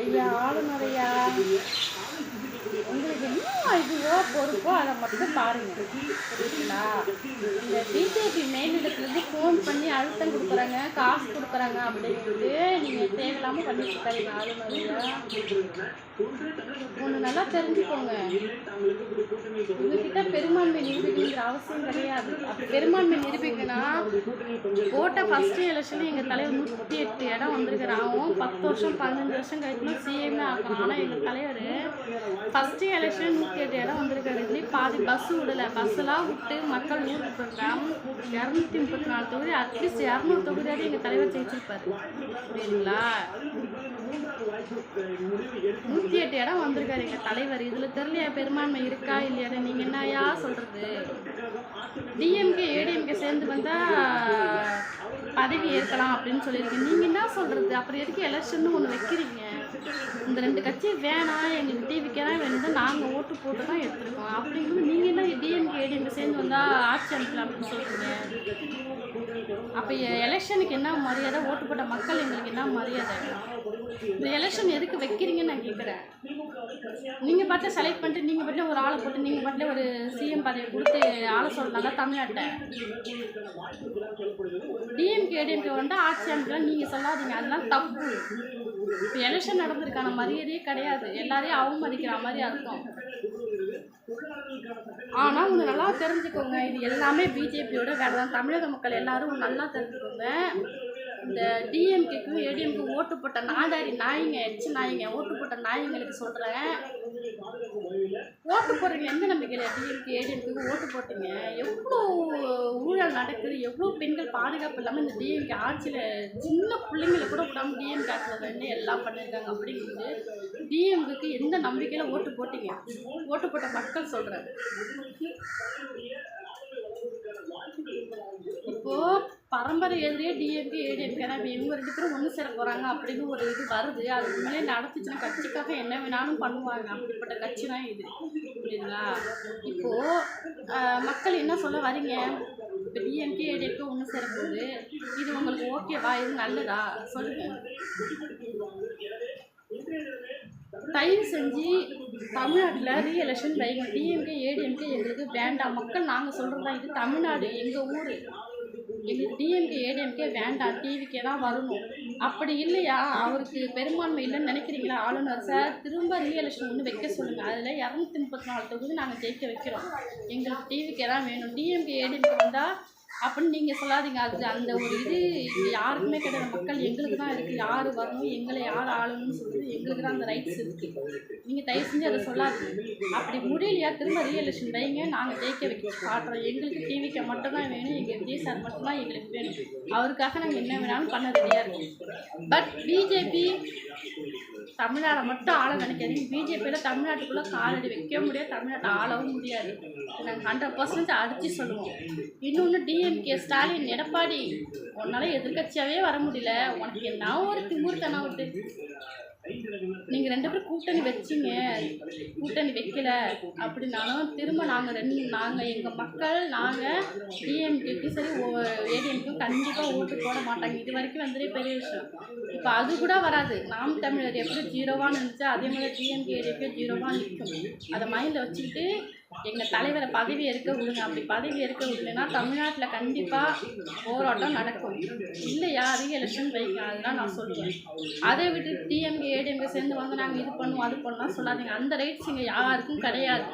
ஐயா ஆளுநரையா, உங்களுக்கு என்ன இதுவோ பொறுப்போ அதை மட்டும் பாருங்க. புரியுதுங்களா? இந்த பிஜேபி மேலிடத்துலேருந்து ஃபோன் பண்ணி அழுத்தம் கொடுக்குறாங்க, காசு கொடுக்குறாங்க அப்படிங்கிறது நீங்கள் தேவையில்லாமல் பண்ணிட்டு இருக்காங்க. ஆளுநரையா, ஒன்று நல்லா தெரிஞ்சுக்கோங்க. உங்ககிட்ட பெரும்பான்மை நிரூபிக்கணுங்கிற அவசியம் கிடையாது. அப்படி பெரும்பான்மை நிரூபிக்கணும்னா போட்ட ஃபஸ்ட்டு எலெக்ஷனில் எங்கள் தலைவர் 108 இடம் வந்திருக்கிறான். அவன் 10 வருஷம் 15 வருஷம் கழிச்சு சிஎம்மே ஆகலாம். ஆனால் எங்கள் தலைவர் ஃபஸ்ட்டு எலெக்ஷன் 108 இடம் வந்திருக்காரு. பாதி பஸ்ஸு விடலை. பஸ்ஸெல்லாம் விட்டு மக்கள் ஊருக்கு போயிருக்காங்க. 234 தொகுதி, அட்லீஸ்ட் 200 தொகுதியாவது எங்கள் தலைவர் ஜெயிச்சிருப்பார். புரியுதுங்களா? 108 இடம் வந்திருக்காரு எங்கள் தலைவர். இதில் தெரியலையா பெரும்பான்மை இருக்கா இல்லையா? நீங்கள் என்னையா சொல்கிறது? டிஎம்கே ஏடிஎம்கே சேர்ந்து வந்தால் பதவி ஏற்கலாம் அப்படின்னு சொல்லியிருக்கேன். நீங்கள் என்ன சொல்கிறது? அப்புறம் எதுக்கு எலெக்ஷன் ஒன்று வைக்கிறீங்க? இந்த 2 கட்சி வேணாம், எங்களுக்கு டிவிக்கே தான் வேணும், நாங்கள் ஓட்டு போட்டு தான் எடுத்துருக்கோம். அப்படிங்கும்போது நீங்கள் என்ன டிஎம்கே ஏடிஎம்கே சேர்ந்து வந்தால் ஆட்சி அமைக்கலாம் அப்படின்னு சொல்கிறீங்க? அப்போ எலெக்ஷனுக்கு என்ன மரியாதை? ஓட்டு போட்ட மக்கள் எங்களுக்கு என்ன மரியாதை? இந்த எலெக்ஷன் எதுக்கு வைக்கிறீங்கன்னு நான் கேட்குறேன். நீங்கள் பாட்டில் செலக்ட் பண்ணிட்டு நீங்கள் பாட்டில் ஒரு ஆளை போட்டு நீங்கள் பாட்டில் ஒரு சிஎம் பதவி கொடுத்து ஆளை சொல்லலாம் தமிழ்நாட்டை. டிஎம்கே ஏடிஎம்கே வந்து ஆட்சி அமைக்கலாம் நீங்கள் சொல்லாதீங்க, அதெல்லாம் தப்பு. இப்போ எலெக்ஷன் நடந்திருக்கான மரியாதையே கிடையாது. எல்லாரையும் அவமதிக்கிற மாதிரி அர்த்தம். ஆனால் ஒன்று நல்லா தெரிஞ்சுக்கோங்க, இது எல்லாமே பிஜேபியோட வேலை தான். தமிழக மக்கள் எல்லாரும் நல்லா தெரிஞ்சுக்கோங்க. இந்த டிஎம்கேக்கும் ஏடிஎம்கே ஓட்டு போட்ட நாடாரி நாய்ங்க, எச்சு நாய்ங்க, ஓட்டு போட்ட நாய்ங்களுக்கு சொல்கிறேன். ஓட்டு போடுறீங்க எந்த நம்பிக்கையில் டிஎம்கே ஏடிஎம்கேக்கு ஓட்டு போட்டீங்க? எவ்வளோ ஊழல் நடக்குது, எவ்வளோ பெண்கள் பாதுகாப்பு இல்லாமல் இந்த டிஎம்கே ஆட்சியில் சின்ன பிள்ளைங்களை கூட விடாமல் டிஎம்கே ஆட்சியில் வந்து எல்லாம் பண்ணியிருக்காங்க. அப்படிங்கிறது டிஎம்கேக்கு எந்த நம்பிக்கையில் ஓட்டு போட்டீங்க? ஓட்டு போட்ட மக்கள் சொல்கிறேன். இப்போது பரம்பரை எதிரியே டிஎம்கே ஏடிஎம்கே தான். இவங்க 2 பேரும் ஒன்று சேர போகிறாங்க அப்படின்னு ஒரு இது வருது. அதுக்கு மேலே நடத்துச்சுன்னா கட்சிக்காக என்ன வேணாலும் பண்ணுவாங்க. அப்படிப்பட்ட கட்சி தான் இது. புரியுதுங்களா? இப்போது மக்கள் என்ன சொல்ல வரீங்க? இப்போ டிஎம்கே ஏடிஎம்கே ஒன்று சேர போகுது, இது உங்களுக்கு ஓகேவா? இது நல்லதா? சொல்லுங்கள். தயவு செஞ்சு தமிழ்நாட்டில் ரீஎலெக்ஷன் வைங்க. டிஎம்கே ஏடிஎம்கே எங்களுக்கு வேண்டாம். மக்கள் நாங்கள் சொல்கிறது தான். இது தமிழ்நாடு, எங்கள் ஊர். எங்களுக்கு டிஎம்கே ஏடிஎம்கே வேண்டாம், டிவிக்கே தான் வரணும். அப்படி இல்லையா, அவருக்கு பெரும்பான்மை இல்லைன்னு நினைக்கிறீங்களா? ஆளுநர் சார் திரும்ப ரீஎலெக்ஷன் ஒன்று வைக்க சொல்லுங்கள். அதில் 234 தொகுதி நாங்கள் ஜெயிக்க வைக்கிறோம். எங்களுக்கு டிவிக்கே தான் வேணும். டிஎம்கே ஏடிஎம்கே வந்தால் அப்படின்னு நீங்கள் சொல்லாதீங்க. அது அந்த ஒரு இது யாருக்குமே கிடையாது. மக்கள் எங்களுக்கு தான் இருக்குது. யார் வரணும், எங்களை யார் ஆளணும்னு சொல்லிட்டு எங்களுக்கு தான் அந்த ரைட்ஸ் இருக்குது. நீங்கள் தயவு செஞ்சு அதை சொல்லாதீங்க. அப்படி முடியலையா திரும்ப ரீஎலெக்ஷன் வைங்க, நாங்கள் ஜெயிக்க வைக்க காட்டுறோம். எங்களுக்கு டிவிக்கு மட்டும்தான் வேணும், எங்கள் விஜய் சார் மட்டும்தான் எங்களுக்கு வேணும். அவருக்காக நாங்கள் என்ன வேணாலும் பண்ண ரெடியாக இருக்கோம். பட் பிஜேபி தமிழ்நாடை மட்டும் ஆள நினைக்காதீங்க. பிஜேபியில் தமிழ்நாட்டுக்குள்ளே காலடி வைக்க முடியாது, தமிழ்நாட்டை ஆளவும் முடியாது. நாங்கள் 100% அடித்து சொல்லுவோம். இன்னொன்று டிஎம்கே ஸ்டாலின், எடப்பாடி, உன்னால் எதிர்கட்சியாகவே வர முடியல, உனக்கு என்ன ஒரு திமுர்த்தனம் விட்டு நீங்கள் 2 பேரும் கூட்டணி வச்சிங்க, கூட்டணி வைக்கல அப்படின்னாலும் திரும்ப நாங்கள் எங்கள் மக்கள் நாங்கள் டிஎம்கேக்கும் சரி ஏடிஎம்க்கும் கண்டிப்பாக ஓட்டு போட மாட்டாங்க. இது வரைக்கும் வந்துட்டு பெரிய விஷயம். இப்போ அது கூட வராது. நாம் தமிழர் எப்படி 0வான்னு இருந்துச்சு, அதே மாதிரி டிஎம்கே ஏடிஎம்கே 0வான்னு நிற்கும். அதை மைண்டில் வச்சுக்கிட்டு எங்கள் தலைவரை பதவி ஏற்க விடுங்க. அப்படி பதவி ஏற்க விடலைன்னா தமிழ்நாட்டில் கண்டிப்பாக போராட்டம் நடக்கும். இல்லையா ரீஎலெக்ஷன் வைங்க, அதெல்லாம் நான் சொல்லுவேன். அதை விட்டு டிஎம்கே ஏடிஎம்கே சேர்ந்து வந்து நாங்கள் இது பண்ணுவோம் அது பண்ணலாம் சொல்லாதீங்க. அந்த ரைட்ஸ் இங்கே யாருக்கும் கிடையாது.